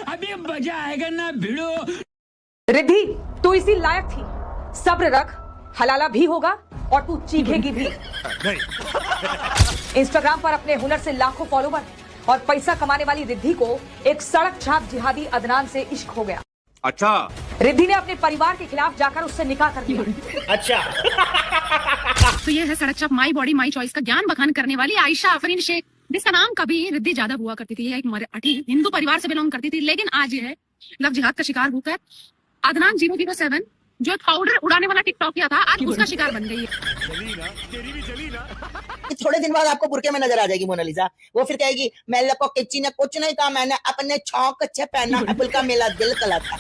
अभी मजा आएगा ना भिड़ो। रिद्धि, तू इसी लायक थी। सब्र रख, हलाला भी होगा और तू चीखेगी भी। इंस्टाग्राम पर अपने हुनर से लाखों फॉलोवर और पैसा कमाने वाली रिद्धि को एक सड़क छाप जिहादी अदनान से इश्क हो गया। अच्छा, रिद्धि ने अपने परिवार के खिलाफ जाकर उससे निकाह कर लिया। अच्छा। तो ये है सड़क छाप माई बॉडी माई चॉइस का ज्ञान बखान करने वाली आयशा आफरीन शेख, जिसका नाम कभी रिद्धि जादव हुआ करती थी। एक मराठी हिंदू परिवार से बिलोंग करती थी, लेकिन आज ये है लव जिहाद का शिकार होकर अदनान 007 जो एक पाउडर उड़ाने वाला टिकटॉकिया था, आज उसका शिकार बन गई है। थोड़े दिन बाद आपको बुरके में नजर आ जाएगी मोनालिसा। वो फिर कहेगी मेरे को किसी ने कुछ नहीं कहा, मैंने अपने छौंक अच्छे पहना, एप्पल का मेला दिल कला था।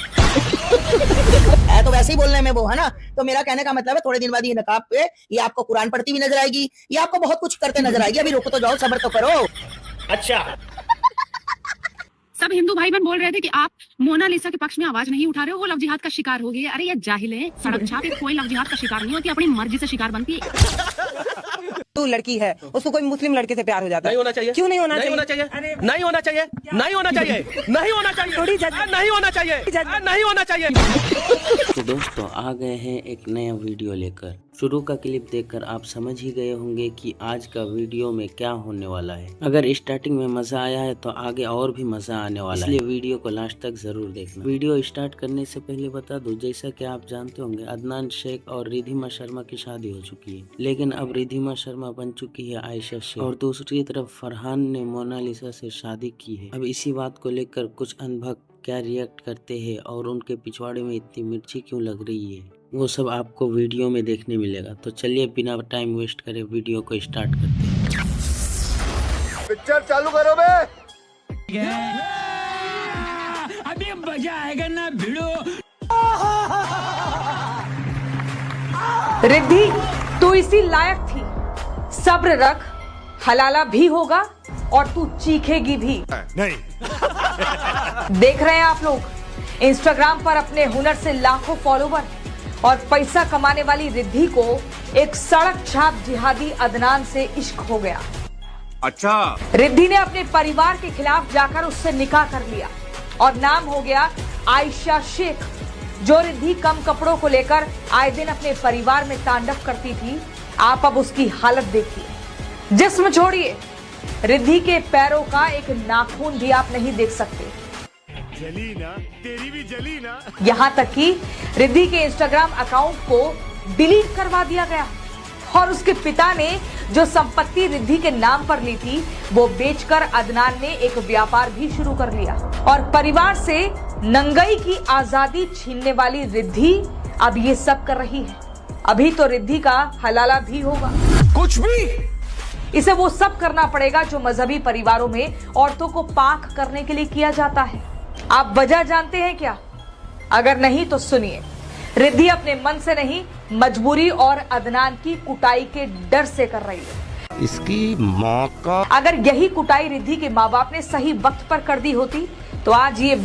है तो वैसे ही बोलने में वो, है ना। तो मेरा कहने का मतलब है थोड़े दिन बाद ये नकाब पे ये आपको कुरान पढ़ती हुई नजर आएगी, ये आपको बहुत कुछ करते नजर आएगी। अभी रुको तो जाओ, सब्र तो करो। अच्छा, सब हिंदू भाई बहन बोल रहे थे कि आप मोनालिसा के पक्ष में आवाज नहीं उठा रहे हो, वो लव जिहाद का शिकार हो गई है। अरे ये जाहिल है, सड़क छाप कोई लव जिहाद का शिकार नहीं होती, अपनी मर्जी से शिकार बनती है। तू लड़की है, उसको कोई मुस्लिम लड़के से प्यार हो जाता है। नहीं होना चाहिए। क्यों नहीं होना चाहिए? नहीं होना चाहिए। नहीं होना चाहिए। नहीं होना चाहिए। नहीं होना चाहिए। नहीं होना चाहिए। नहीं होना चाहिए। तो दोस्तों आ गए हैं एक नया वीडियो लेकर। शुरू का क्लिप देखकर आप समझ ही गए होंगे कि आज का वीडियो में क्या होने वाला है। अगर स्टार्टिंग में मजा आया है तो आगे और भी मजा आने वाला है, इसलिए वीडियो को लास्ट तक जरूर देखना। वीडियो स्टार्ट करने से पहले बता दूं, जैसा कि आप जानते होंगे अदनान शेख और रिद्धिमा शर्मा की शादी हो चुकी है, लेकिन अब रिद्धिमा शर्मा बन चुकी है आयशा शेख और दूसरी तरफ फरहान ने मोनालिसा से शादी की है। अब इसी बात को लेकर कुछ अनभक्त क्या रिएक्ट करते हैं और उनके पिछवाड़े में इतनी मिर्ची क्यों लग रही है, वो सब आपको वीडियो में देखने मिलेगा। तो चलिए बिना टाइम वेस्ट करे वीडियो को स्टार्ट करते हैं। पिक्चर चालू करो बे। अभी मजा आएगा ना भिड़ो। रिद्धि, तू इसी लायक थी। सब्र रख, हलाला भी होगा और तू चीखेगी भी। नहीं। देख रहे हैं आप लोग, इंस्टाग्राम पर अपने हुनर से लाखों फॉलोवर और पैसा कमाने वाली रिद्धि को एक सड़क छाप जिहादी अदनान से इश्क हो गया। अच्छा, रिद्धि ने अपने परिवार के खिलाफ जाकर उससे निकाह कर लिया और नाम हो गया आयशा शेख। जो रिद्धि कम कपड़ों को लेकर आए दिन अपने परिवार में तांडव करती थी, आप अब उसकी हालत देखिए। जिस्म छोड़िए, रिद्धि के पैरों का एक नाखून भी आप नहीं देख सकते। जली ना, तेरी भी जली ना। यहाँ तक कि रिद्धि के इंस्टाग्राम अकाउंट को डिलीट करवा दिया गया और उसके पिता ने जो संपत्ति रिद्धि के नाम पर ली थी वो बेचकर अदनान ने एक व्यापार भी शुरू कर लिया और परिवार से नंगई की आजादी छीनने वाली रिद्धि अब ये सब कर रही है। अभी तो रिद्धि का हलाला भी होगा। कुछ भी इसे वो सब करना पड़ेगा जो मजहबी परिवारों में औरतों को पाक करने के लिए किया जाता है। आप वजह जानते हैं क्या? अगर नहीं तो सुनिए। रिद्धि अपने मन से नहीं, मजबूरी और अदनान की कुटाई के डर से कर रही है। इसकी माँ का अगर यही कुटाई रिद्धि के माँ बाप ने सही वक्त पर कर दी होती तो आज ये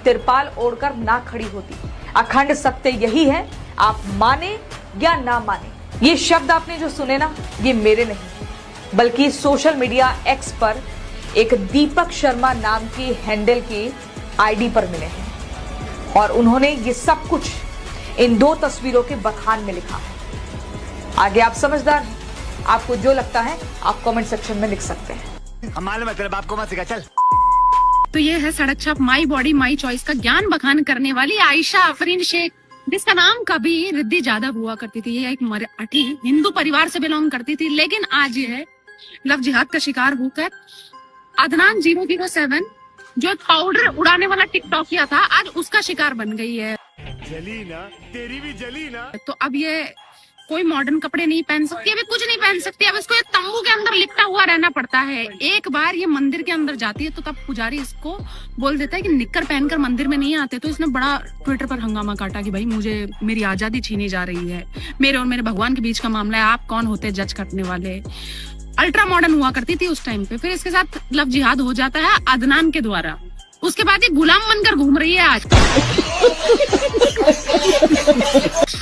तिरपाल ओढ़कर ना खड़ी होती। अखंड सत्य यही है, आप माने या ना माने। ये शब्द आपने जो सुने ना, ये मेरे नहीं बल्कि सोशल मीडिया एक्स पर एक दीपक शर्मा नाम की हैंडल की आईडी पर मिले हैं और उन्होंने ये सब कुछ इन दो तस्वीरों के बखान में लिखा है। आगे आप समझदार हैं, आपको जो लगता है आप कमेंट सेक्शन में लिख सकते हैं। हमारे मतलब आपको मत सिखा चल। तो ये है सड़क छाप माई बॉडी माई चॉइस का ज्ञान बखान करने वाली आयशा आफरीन शेख, जिसका नाम कभी रिद्धि जादव हुआ करती थी। ये एक मराठी हिंदू परिवार से बिलोंग करती थी, लेकिन आज ये है लव जिहाद का शिकार होकर अदनान 007 जो एक पाउडर उड़ाने वाला टिकटॉकिया था, आज उसका शिकार बन गई है। जली ना, तेरी भी जली ना। तो अब ये कोई मॉडर्न कपड़े नहीं पहन सकती, अभी कुछ नहीं पहन सकती। अब इसको एक तंबू के अंदर लिपटा हुआ रहना पड़ता है। एक बार ये मंदिर के अंदर जाती है तो तब पुजारी इसको बोल देता है कि निक्कर पहनकर मंदिर में नहीं आते। तो इसने बड़ा ट्विटर पर हंगामा काटा कि भाई मुझे मेरी आजादी छीनी जा रही है, मेरे और मेरे भगवान के बीच का मामला है, आप कौन होते जज करने वाले। अल्ट्रा मॉडर्न हुआ करती थी उस टाइम पे। फिर इसके साथ लव जिहाद हो जाता है अदनान के द्वारा। उसके बाद ये गुलाम बनकर घूम रही है आज।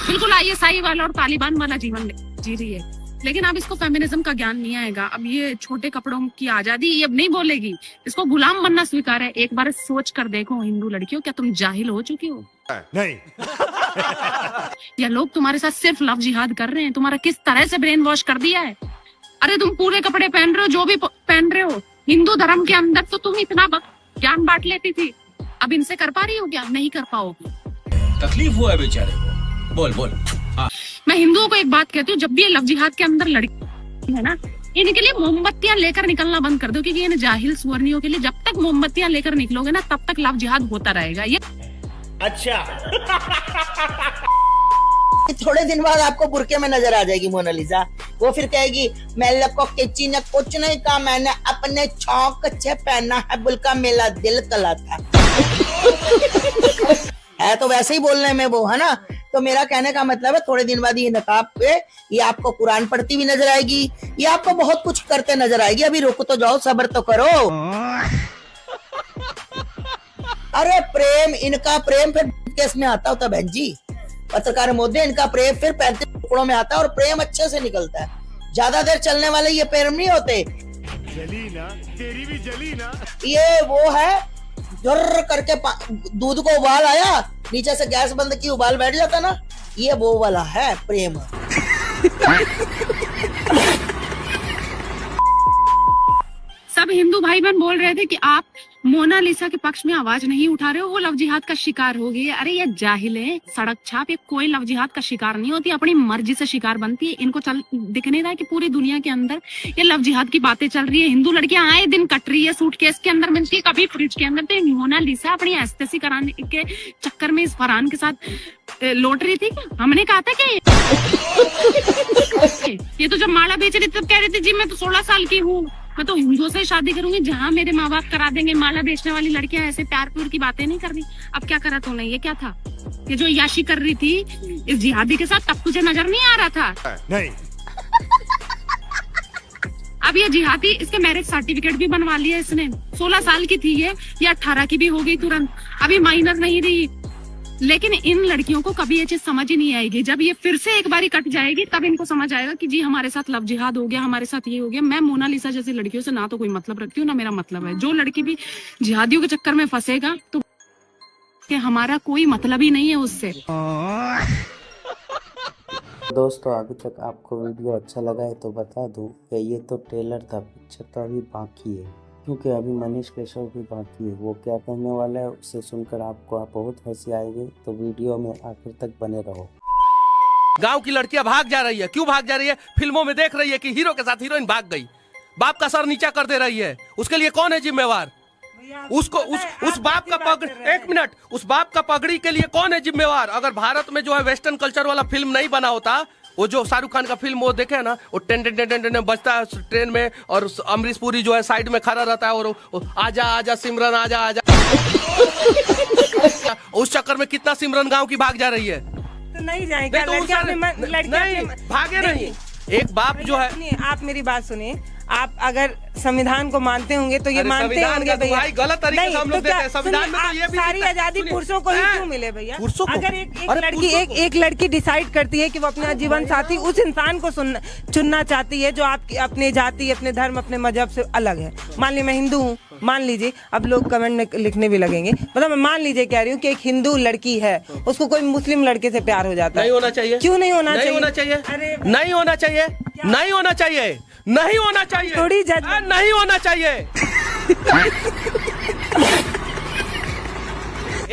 बिल्कुल ISI वाला और तालिबान वाला जीवन जी रही है। लेकिन अब इसको फेमिनिज्म का ज्ञान नहीं आएगा। अब ये छोटे कपड़ों की आजादी ये अब नहीं बोलेगी, इसको गुलाम बनना स्वीकार है। एक बार सोच कर देखो हिंदू लड़कियों, क्या तुम जाहिल हो चुकी हो? नहीं। या लोग तुम्हारे साथ सिर्फ लव जिहाद कर रहे हैं? तुम्हारा किस तरह से ब्रेन वॉश कर दिया है? अरे तुम पूरे कपड़े पहन रहे हो, जो भी पहन रहे हो, हिंदू धर्म के अंदर तो तुम इतना ज्ञान बांट लेती थी, अब इनसे कर पा रही हो क्या? नहीं कर पाओगी। तकलीफ हुआ है बेचारे को। बोल बोल। मैं हिंदुओं को एक बात कहती हूँ, जब भी ये लव जिहाद के अंदर लड़की है ना, इनके लिए मोमबत्तियां लेकर निकलना बंद कर दो, क्योंकि इन जाहिल सुवर्णियों के लिए जब तक मोमबत्तियां लेकर निकलोगे ना, तब तक लव जिहाद होता रहेगा। ये अच्छा। थोड़े दिन बाद आपको बुरके में नजर आ जाएगी मोनालिसा। वो फिर कहेगी मेरे को किसी ने कुछ नहीं कहा, मैंने अपने छौक अच्छे पहना है, बुल्का मेला दिल कला था। है तो वैसे ही बोलने में वो, है ना। तो मेरा कहने का मतलब है थोड़े दिन बाद ये नकाब पे ये आपको कुरान पढ़ती हुई नजर आएगी, ये आपको बहुत कुछ करते नजर आएगी। अभी रुक तो जाओ, सब्र तो करो। अरे प्रेम, इनका प्रेम फिर केस में आता होता बहन जी, पत्रकार मोदी, इनका प्रेम फिर 35 टुकड़ों में आता है और प्रेम अच्छे से निकलता है। ज्यादा देर चलने वाले ये प्रेम नहीं होते। जली ना, तेरी भी जली ना। ये वो है जुर्र करके दूध को उबाल आया, नीचे से गैस बंद की, उबाल बैठ जाता ना, ये वो वाला है प्रेम। सब हिंदू भाई बहन बोल रहे थे कि आप मोनालिसा के पक्ष में आवाज नहीं उठा रहे हो, वो लव जिहाद का शिकार हो गई। अरे ये जाहिल है, सड़क छाप, ये कोई लव जिहाद का शिकार नहीं होती, अपनी मर्जी से शिकार बनती है। इनको दिख नहीं रहा है कि पूरी दुनिया के अंदर ये लव जिहाद की बातें चल रही है। हिंदू लड़कियां आए दिन कट रही है, सूटकेस के अंदर मिलती है, कभी फ्रिज के अंदर। तो मोनालिसा अपनी एस्थेसी कराने के चक्कर में इस फरहान के साथ लौट रही थी क्या? हमने कहा था कि ये तो जब माला बेच रही तब कह रही थी जी मैं तो 16 साल की हूँ, मैं तो हिंदुओं से शादी करूंगी जहाँ मेरे माँ बाप करा देंगे। माला बेचने वाली लड़कियां ऐसे प्यार प्यार की बातें नहीं कर रही। अब क्या करा तूने? ये क्या था? ये जो याशी कर रही थी इस जिहादी के साथ, तब तुझे नजर नहीं आ रहा था? नहीं। अब ये जिहादी, इसके मैरिज सर्टिफिकेट भी बनवा लिया इसने। 16 साल की थी ये 18 की भी हो गई तुरंत, अभी माइनर नहीं रही। लेकिन इन लड़कियों को कभी ये चीज समझ ही नहीं आएगी। जब ये फिर से एक बारी कट जाएगी तब इनको समझ आएगा कि जी हमारे साथ लव जिहाद हो गया, हमारे साथ ये हो गया। मैं मोनालिसा जैसी लड़कियों से ना तो कोई मतलब रखती हूँ, ना मेरा मतलब है। जो लड़की भी जिहादियों के चक्कर में फंसेगा तो कि हमारा कोई मतलब ही नहीं है उससे। दोस्तों अभी तक आपको वीडियो अच्छा लगा है तो बता दूं कि ये तो ट्रेलर था, पिक्चर तो अभी बाकी है, क्योंकि अभी मनीष केशव भी बाकी है। वो क्या कहने वाला है उससे सुनकर आपको बहुत हंसी आएगी, तो वीडियो में आखिर तक बने रहो। गांव की लड़कियां भाग जा रही है, क्यों भाग जा रही है? फिल्मों में देख रही है कि हीरो के साथ हीरोइन भाग गई, बाप का सर नीचा कर दे रही है। उसके लिए कौन है जिम्मेवार? उसको उस बाप का पगड़ी, एक मिनट, उस बाप का पगड़ी के लिए कौन है जिम्मेवार? अगर भारत में जो है वेस्टर्न कल्चर वाला फिल्म नहीं बना होता, वो जो शाहरुख खान का फिल्म वो देखे ना, वो टेन टेन टेन टेन बजता है ट्रेन में और अमरीश पुरी जो है साइड में खड़ा रहता है और आजा आजा सिमरन आजा आजा। उस चक्कर में कितना सिमरन गांव की भाग जा रही है। तो नहीं जाएगा, नहीं भागे नहीं। एक बाप जो है, आप मेरी बात सुनिए, आप अगर संविधान को मानते होंगे तो ये मानते होंगे भैया, गलत तरीके से हम लोग देते हैं संविधान में। तो ये भी सारी आजादी पुरुषों को ही क्यों मिले भैया? पुरुषों को? अगर एक लड़की डिसाइड करती है कि वो अपना जीवन साथी उस इंसान को चुनना चाहती है जो आपकी अपने जाति, अपने धर्म, अपने मजहब से अलग है। मान लीजिए मैं हिंदू हूँ, मान लीजिए, अब लोग कमेंट में लिखने भी लगेंगे, मतलब मैं मान लीजिए कह रही हूँ कि एक हिंदू लड़की है, उसको कोई मुस्लिम लड़के से प्यार हो जाता है। नहीं होना चाहिए। क्यों नहीं होना चाहिए? नहीं होना चाहिए, नहीं होना चाहिए, नहीं होना चाहिए, नहीं होना चाहिए, थोड़ी जज नहीं होना चाहिए।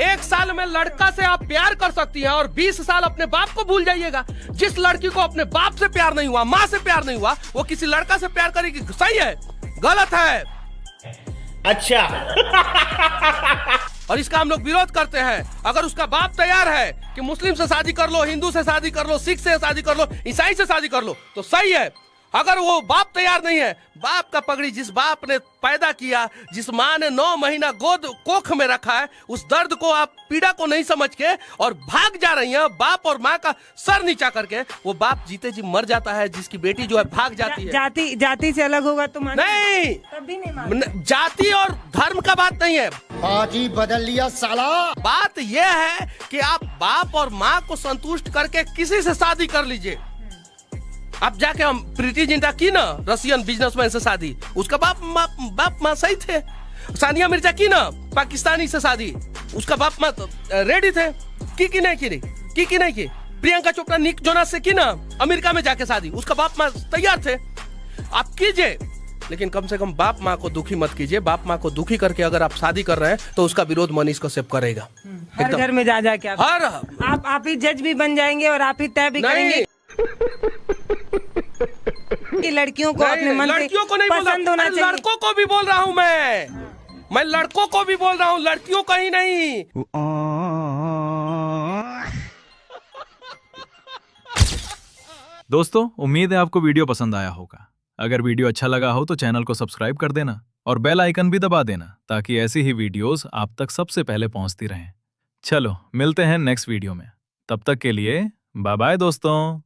1 साल में लड़का से आप प्यार कर सकती हैं और 20 साल अपने बाप को भूल जाइएगा। जिस लड़की को अपने बाप से प्यार नहीं हुआ, माँ से प्यार नहीं हुआ, वो किसी लड़का से प्यार करेगी? सही है? गलत है? अच्छा। और इसका हम लोग विरोध करते हैं। अगर उसका बाप तैयार है कि मुस्लिम से शादी कर लो, हिंदू से शादी कर लो, सिख से शादी कर लो, ईसाई से शादी कर लो, तो सही है। अगर वो बाप तैयार नहीं है, बाप का पगड़ी जिस बाप ने पैदा किया, जिस माँ ने 9 महीना गोद कोख में रखा है, उस दर्द को आप, पीड़ा को नहीं समझ के और भाग जा रही हैं बाप और माँ का सर नीचा करके। वो बाप जीते जी मर जाता है जिसकी बेटी जो है भाग जाती है। जाति से अलग होगा तो नहीं, तब भी नहीं। जाति और धर्म का बात नहीं है, बाजी बदल लिया साला। बात यह है कि आप बाप और माँ को संतुष्ट करके किसी से शादी कर लीजिए, अब जाके हम प्रीति जिंटा की ना रशियन बिजनेसमैन से शादी, उसका बाप माँ सही थे। सानिया मिर्जा की ना पाकिस्तानी से शादी, उसका बाप माँ तो रेडी थे। की नहीं की। प्रियंका चोपड़ा निक जोनास से की ना अमेरिका में जाके शादी, उसका बाप माँ तैयार थे। आप कीजिए, लेकिन कम से कम बाप माँ को दुखी मत कीजिए। बाप माँ को दुखी करके अगर आप शादी कर रहे हैं तो उसका विरोध मनीष कश्यप करेगा। हर घर में जा के हर आप ही जज भी बन जाएंगे और आप ही तय भी करेंगे कि लड़कियों को अपने मन लड़कियों को नहीं पसंद होना चाहिए। लड़कों को भी बोल रहा हूँ मैं लड़कों को भी बोल रहा हूँ, लड़कियों का ही नहीं। दोस्तों, उम्मीद है आपको वीडियो पसंद आया होगा। अगर वीडियो अच्छा लगा हो तो चैनल को सब्सक्राइब कर देना और बेल आइकन भी दबा देना, ताकि ऐसी ही वीडियोस आप तक सबसे पहले पहुंचती रहें। चलो मिलते हैं नेक्स्ट वीडियो में, तब तक के लिए बाय बाय दोस्तों।